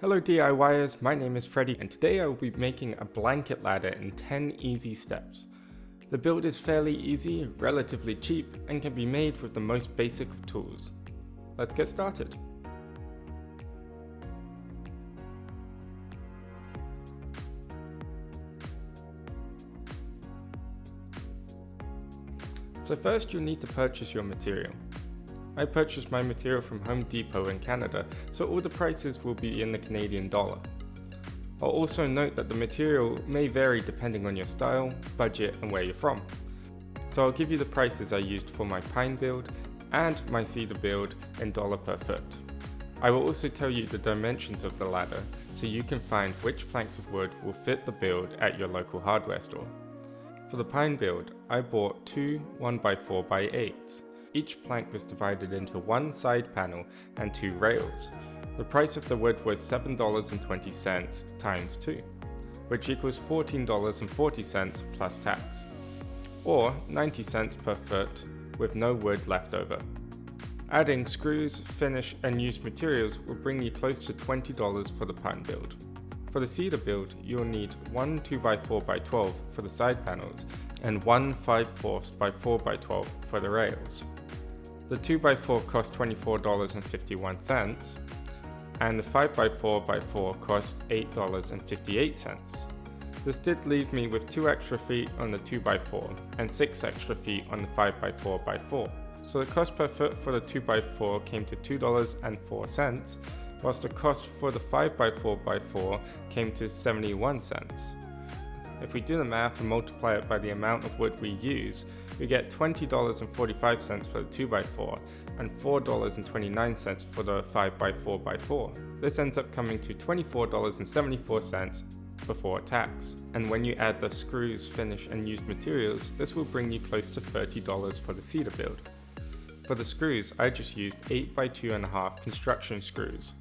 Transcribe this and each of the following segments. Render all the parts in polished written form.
Hello DIYers, my name is Freddy and today I will be making a blanket ladder in 10 easy steps. The build is fairly easy, relatively cheap, and can be made with the most basic of tools. Let's get started. So first you'll need to purchase your material. I purchased my material from Home Depot in Canada, so all the prices will be in the Canadian dollar. I'll also note that the material may vary depending on your style, budget, and where you're from. So I'll give you the prices I used for my pine build and my cedar build in dollar per foot. I will also tell you the dimensions of the ladder so you can find which planks of wood will fit the build at your local hardware store. For the pine build, I bought two 1x4x8s. Each plank was divided into one side panel and two rails. The price of the wood was $7.20 times 2, which equals $14.40 plus tax, or 90 cents per foot with no wood left over. Adding screws, finish, and used materials will bring you close to $20 for the pine build. For the cedar build, you'll need one 2x4x12 for the side panels and one 5/4x4x12 for the rails. The 2x4 cost $24.51 and the 5x4x4 cost $8.58. This did leave me with 2 extra feet on the 2x4 and 6 extra feet on the 5x4x4. So the cost per foot for the 2x4 came to $2.04, whilst the cost for the 5x4x4 came to 71 cents. If we do the math and multiply it by the amount of wood we use, we get $20.45 for the 2x4 and $4.29 for the 5x4x4. This ends up coming to $24.74 before tax. And when you add the screws, finish, and used materials, this will bring you close to $30 for the cedar build. For the screws, I just used 8x2.5 construction screws.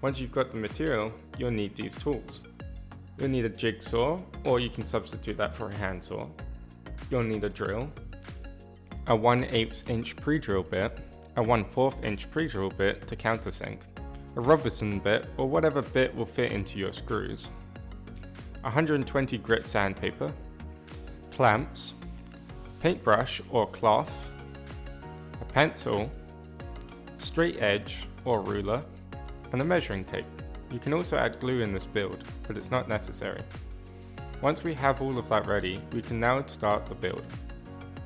Once you've got the material, you'll need these tools. You'll need a jigsaw, or you can substitute that for a handsaw. You'll need a drill, a 1/8 inch pre-drill bit, a 1/4 inch pre-drill bit to countersink, a Robertson bit or whatever bit will fit into your screws, 120 grit sandpaper, clamps, paintbrush or cloth, a pencil, straight edge or ruler, and a measuring tape. You can also add glue in this build, but it's not necessary. Once we have all of that ready, we can now start the build.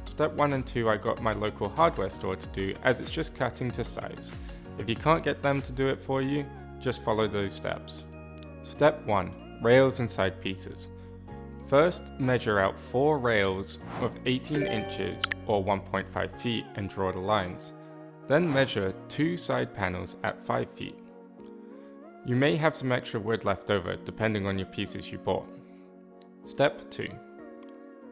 Step 1 and 2 I got my local hardware store to do, as it's just cutting to size. If you can't get them to do it for you, just follow those steps. Step 1. Rails and side pieces. First, measure out 4 rails of 18 inches or 1.5 feet and draw the lines. Then measure 2 side panels at 5 feet. You may have some extra wood left over depending on your pieces you bought. Step 2.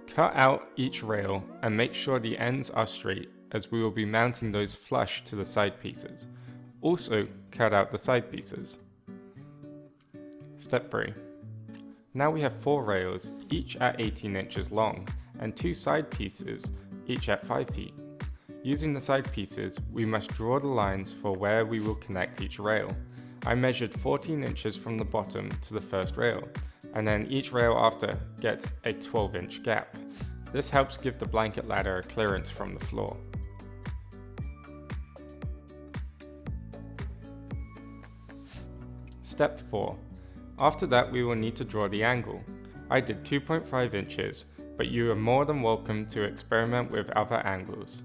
Cut out each rail and make sure the ends are straight, as we will be mounting those flush to the side pieces. Also, cut out the side pieces. Step 3. Now we have 4 rails, each at 18 inches long, and 2 side pieces, each at 5 feet. Using the side pieces, we must draw the lines for where we will connect each rail. I measured 14 inches from the bottom to the first rail, and then each rail after gets a 12-inch gap. This helps give the blanket ladder a clearance from the floor. Step 4. After that we will need to draw the angle. I did 2.5 inches, but you are more than welcome to experiment with other angles.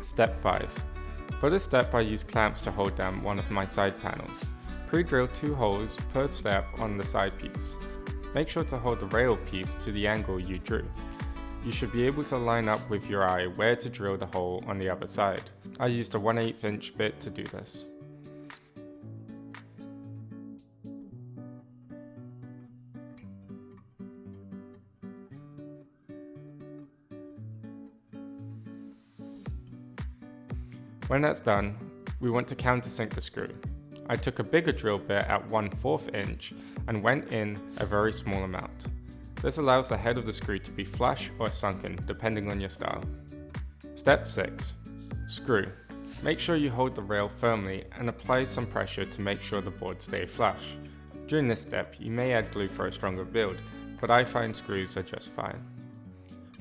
Step 5. For this step I use clamps to hold down one of my side panels. Pre-drill 2 holes per step on the side piece. Make sure to hold the rail piece to the angle you drew. You should be able to line up with your eye where to drill the hole on the other side. I used a 1/8 inch bit to do this. When that's done, we want to countersink the screw. I took a bigger drill bit at 1/4 inch and went in a very small amount. This allows the head of the screw to be flush or sunken, depending on your style. Step 6. Screw. Make sure you hold the rail firmly and apply some pressure to make sure the boards stay flush. During this step, you may add glue for a stronger build, but I find screws are just fine.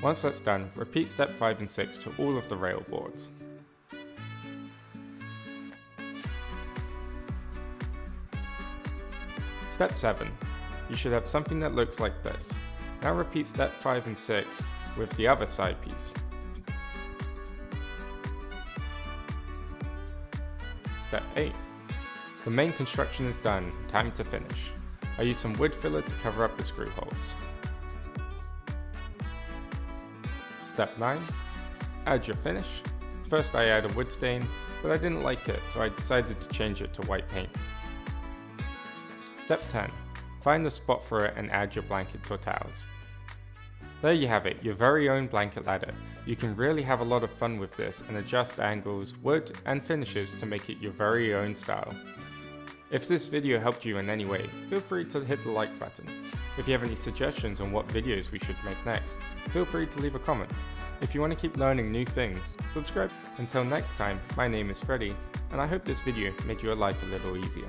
Once that's done, repeat step 5 and 6 to all of the rail boards. Step 7. You should have something that looks like this. Now repeat step 5 and 6 with the other side piece. Step 8. The main construction is done, time to finish. I use some wood filler to cover up the screw holes. Step 9. Add your finish. First I add a wood stain, but I didn't like it, so I decided to change it to white paint. Step 10. Find the spot for it and add your blankets or towels. There you have it, your very own blanket ladder. You can really have a lot of fun with this and adjust angles, wood, and finishes to make it your very own style. If this video helped you in any way, feel free to hit the like button. If you have any suggestions on what videos we should make next, feel free to leave a comment. If you want to keep learning new things, subscribe. Until next time, my name is Freddy, and I hope this video made your life a little easier.